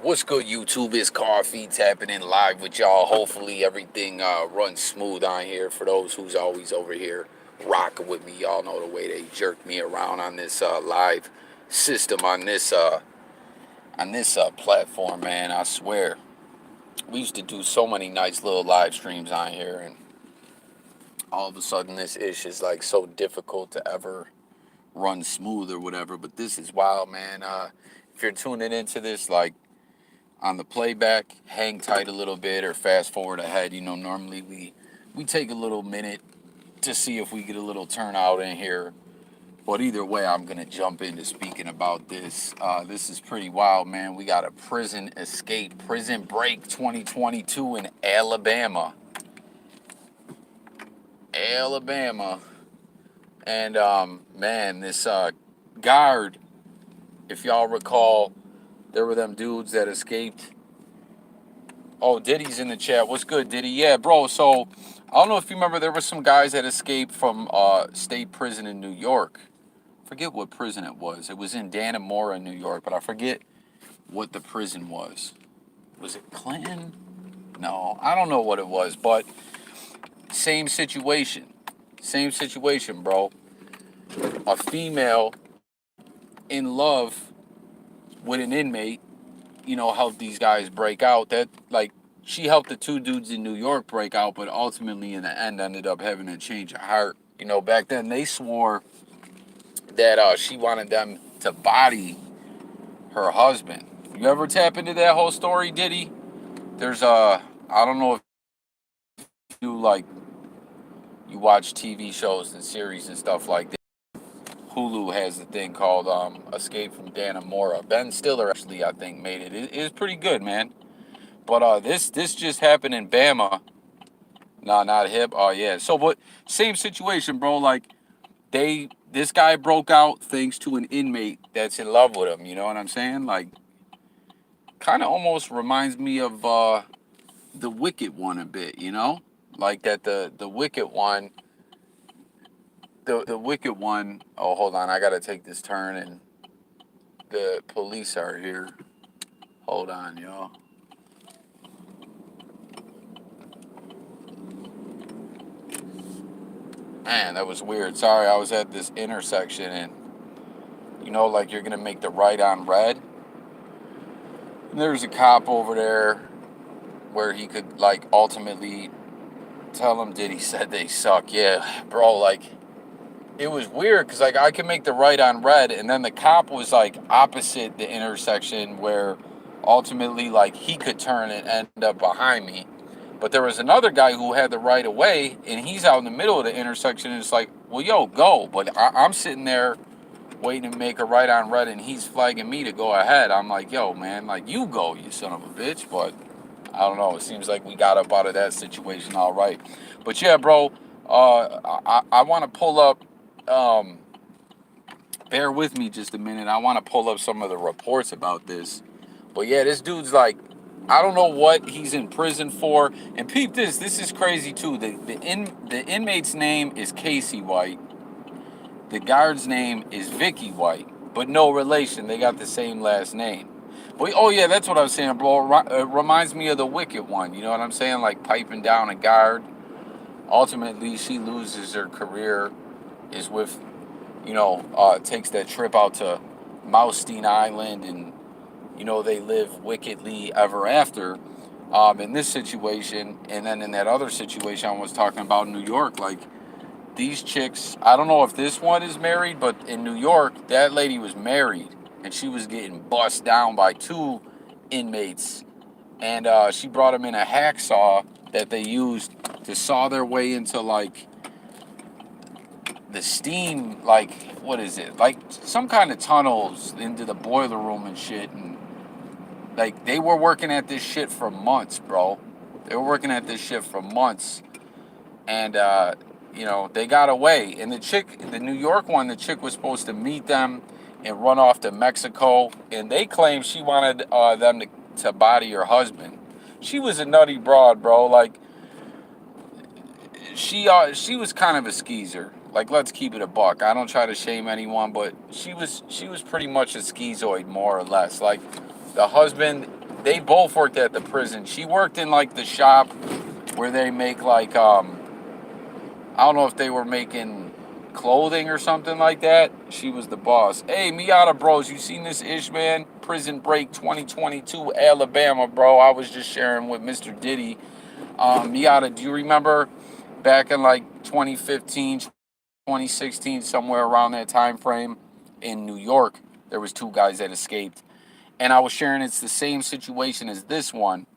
What's good, YouTube? It's Coffee tapping in live with y'all. Hopefully everything runs smooth on here. For those who's always over here rocking with me, y'all know the way they jerk me around on this live system on this platform, man. I swear, we used to do so many nice little live streams on here, and all of a sudden this ish is like so difficult to ever run smooth or whatever. But this is wild, man. If you're tuning into this, like, on the playback, hang tight a little bit or fast forward ahead. Normally we take a little minute to see if we get a little turnout in here. But either way, I'm gonna jump into speaking about this. This is pretty wild, man. We got a prison escape, prison break 2022 in Alabama. Alabama. And man, this guard, if y'all recall, there were them dudes that escaped. Oh, Diddy's in the chat. What's good, Diddy? Yeah, bro. So I don't know if you remember, there were some guys that escaped from state prison in New York. Forget what prison it was. It was in Dannemora, New York, but I forget what the prison was. Was it Clinton? No, I don't know what it was, but same situation. Same situation, bro. A female in love with an inmate, helped these guys break out. That, like, she helped the two dudes in New York break out, but ultimately in the end ended up having a change of heart. Back then they swore that she wanted them to body her husband. You ever tap into that whole story, Diddy? There's I don't know if you like you watch TV shows and series and stuff like that. Hulu has a thing called Escape from Dannemora. Ben Stiller actually, I think, made it. It is pretty good, man. But this just happened in Bama. Nah, not hip. Oh yeah. So, but same situation, bro. Like, this guy broke out thanks to an inmate that's in love with him. You know what I'm saying? Like, kind of almost reminds me of the Wicked one a bit. Like that the Wicked one. The Wicked one. Oh, hold on. I gotta take this turn, and the police are here. Hold on, y'all. Man, that was weird. Sorry, I was at this intersection, and like, you're gonna make the right on red. And there's a cop over there where he could, like, ultimately tell him Diddy said they suck. Yeah, bro, like, it was weird because, like, I could make the right on red, and then the cop was, like, opposite the intersection where ultimately, like, he could turn and end up behind me. But there was another guy who had the right of way, and he's out in the middle of the intersection, and it's like, well, yo, go. But I'm sitting there waiting to make a right on red, and he's flagging me to go ahead. I'm like, yo, man, like, you go, you son of a bitch. But I don't know. It seems like we got up out of that situation all right. But yeah, bro, I want to pull up, bear with me just a minute. I want to pull up some of the reports about this. But yeah, this dude's like, I don't know what he's in prison for. And peep this. This is crazy too. The inmate's name is Casey White. The guard's name is Vicky White, but no relation. They got the same last name. But oh yeah, that's what I was saying, bro. It reminds me of the Wicked one. You know what I'm saying? Like, piping down a guard. Ultimately, she loses her career. Is with, takes that trip out to Mousestein Island, and they live wickedly ever after. In this situation, and then in that other situation I was talking about in New York, like, these chicks, I don't know if this one is married, but in New York, that lady was married, and she was getting bust down by two inmates, and she brought them in a hacksaw that they used to saw their way into, like, the steam, like, what is it, like some kind of tunnels into the boiler room and shit. And, like, they were working at this shit for months, bro. They were working at this shit for months, and they got away. And the New York one, the chick was supposed to meet them and run off to Mexico, and they claimed she wanted them to body her husband. She was a nutty broad, bro. Like, she was kind of a skeezer. Like, let's keep it a buck. I don't try to shame anyone, but she was pretty much a schizoid, more or less. Like, the husband they both worked at the prison. She worked in like the shop where they make like I don't know if they were making clothing or something like that. She was the boss. Hey, Miata Bros, you seen this ish, man? Prison Break 2022, Alabama, bro. I was just sharing with Mr. Diddy. Miata, do you remember back in like 2015, 2016, somewhere around that time frame in New York, there was two guys that escaped. And I was sharing it's the same situation as this one,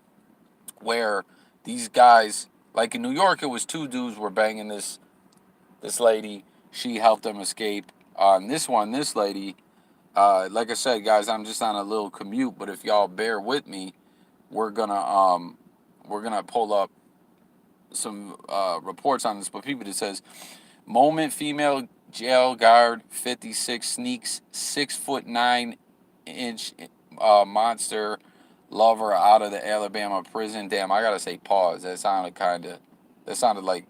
where these guys, like in New York, it was two dudes were banging this lady. She helped them escape. On this one, this lady, like I said, guys, I'm just on a little commute, but if y'all bear with me, we're gonna pull up some reports on this. But people, it says moment female jail guard 56 sneaks 6'9" monster lover out of the Alabama prison. Damn, I gotta say pause. That sounded like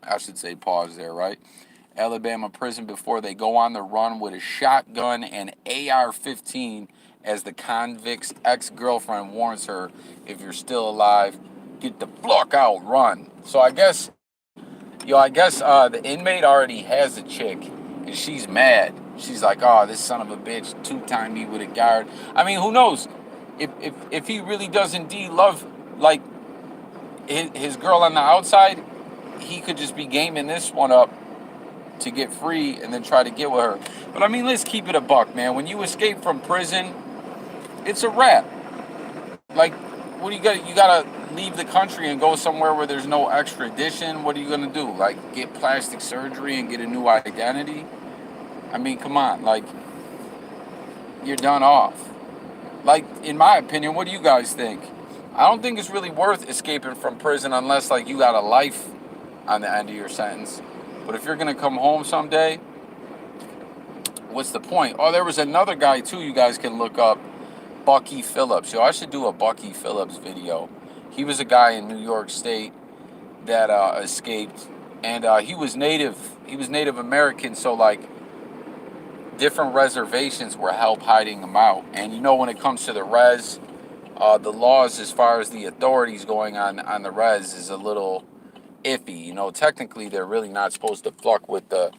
I should say pause there, right? Alabama prison before they go on the run with a shotgun and AR-15 as the convict's ex-girlfriend warns her, if you're still alive, get the fuck out, run. So I guess the inmate already has a chick, and she's mad. She's like, oh, this son of a bitch two-timed me with a guard. I mean, who knows? If he really does indeed love, like, his girl on the outside, he could just be gaming this one up to get free and then try to get with her. But I mean, let's keep it a buck, man. When you escape from prison, it's a wrap. Like, what do you got? You gotta leave the country and go somewhere where there's no extradition. What are you gonna do? Like, get plastic surgery and get a new identity? I mean, come on. Like, you're done off. Like, in my opinion, what do you guys think? I don't think it's really worth escaping from prison unless, like, you got a life on the end of your sentence. But if you're gonna come home someday, what's the point? Oh, there was another guy too you guys can look up, Bucky Phillips. Yo, I should do a Bucky Phillips video. He was a guy in New York State that escaped, and he was Native American, so like different reservations were help hiding him out. And you know, when it comes to the res, the laws as far as the authorities going on the res is a little iffy. You know, technically they're really not supposed to fuck with the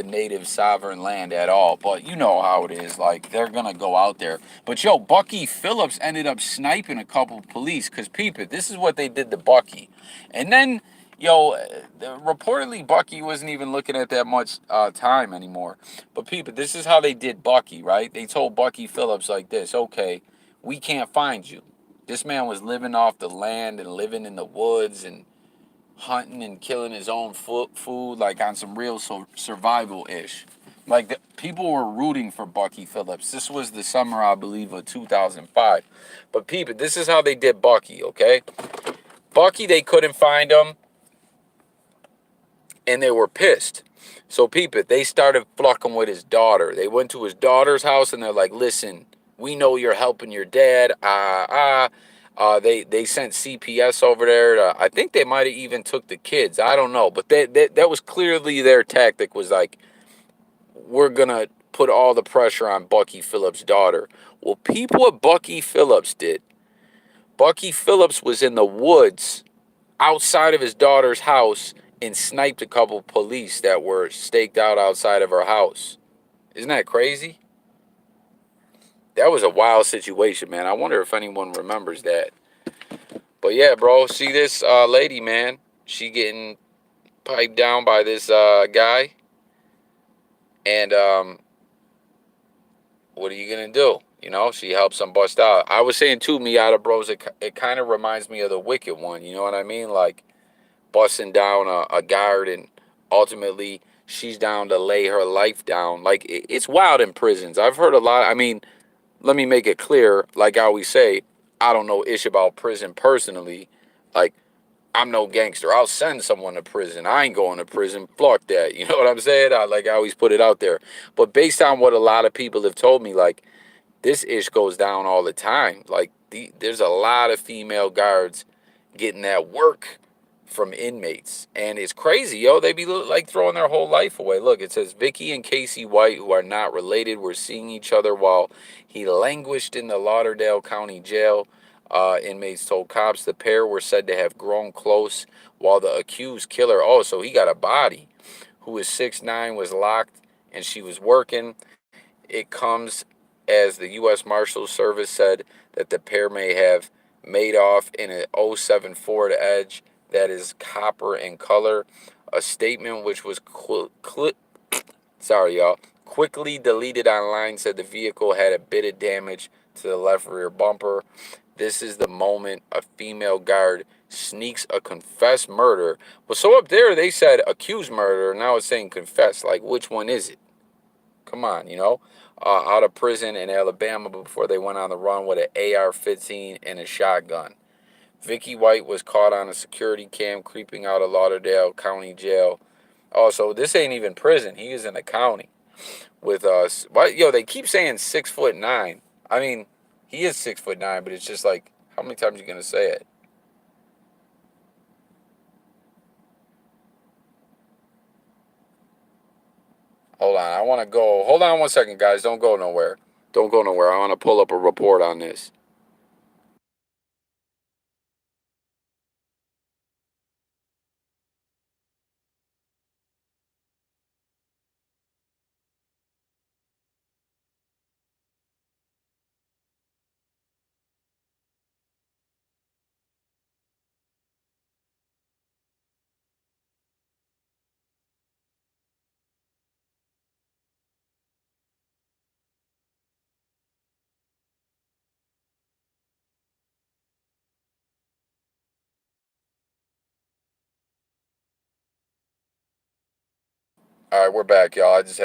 native sovereign land at all, but you know how it is. Like, they're gonna go out there. But yo, Bucky Phillips ended up sniping a couple of police, because peep it, this is what they did to Bucky. And then yo, reportedly Bucky wasn't even looking at that much time anymore. But peep it, this is how they did Bucky, right? They told Bucky Phillips like this: okay, we can't find you. This man was living off the land and living in the woods and hunting and killing his own food, like on some real survival-ish. Like, people were rooting for Bucky Phillips. This was the summer, I believe, of 2005. But people, this is how they did Bucky, okay? Bucky, they couldn't find him, and they were pissed. So people, they started fucking with his daughter. They went to his daughter's house, and they're like, listen, we know you're helping your dad. They sent CPS over there. I think they might have even took the kids. I don't know. But that was clearly their tactic, was like, we're going to put all the pressure on Bucky Phillips' daughter. Well, people, what Bucky Phillips did, Bucky Phillips was in the woods outside of his daughter's house and sniped a couple police that were staked out outside of her house. Isn't that crazy? That was a wild situation, man. I wonder if anyone remembers that. But yeah, bro, see this lady, man. She getting piped down by this guy. And what are you going to do? You know, she helps him bust out. I was saying too, Miata Bros, it kind of reminds me of the Wicked one. You know what I mean? Like, busting down a guard, and ultimately she's down to lay her life down. Like, it's wild in prisons. I've heard a lot. I mean, let me make it clear, like I always say, I don't know ish about prison personally. Like, I'm no gangster. I'll send someone to prison. I ain't going to prison. Fuck that. You know what I'm saying? I always put it out there. But based on what a lot of people have told me, like, this ish goes down all the time. Like, there's a lot of female guards getting that work from inmates. And it's crazy, yo. They be like throwing their whole life away. Look, it says Vicky and Casey White, who are not related, were seeing each other while he languished in the Lauderdale County Jail. Inmates told cops the pair were said to have grown close while the accused killer, oh, so he got a body, who is 6'9", was locked and she was working. It comes as the U.S. Marshals Service said that the pair may have made off in an '07 Ford Edge that is copper in color. A statement which was sorry, y'all, quickly deleted online said the vehicle had a bit of damage to the left rear bumper. This is the moment a female guard sneaks a confessed murder. Well, so up there they said accused murder. Now it's saying confessed. Like, which one is it? Come on, out of prison in Alabama before they went on the run with an AR-15 and a shotgun. Vicky White was caught on a security cam creeping out of Lauderdale County Jail. Oh, so this ain't even prison. He is in the county with us. Yo, they keep saying 6'9". I mean, he is 6'9", but it's just like, how many times are you gonna say it? Hold on, I want to go. Hold on 1 second, guys. Don't go nowhere. Don't go nowhere. I want to pull up a report on this. All right, we're back, y'all. I just had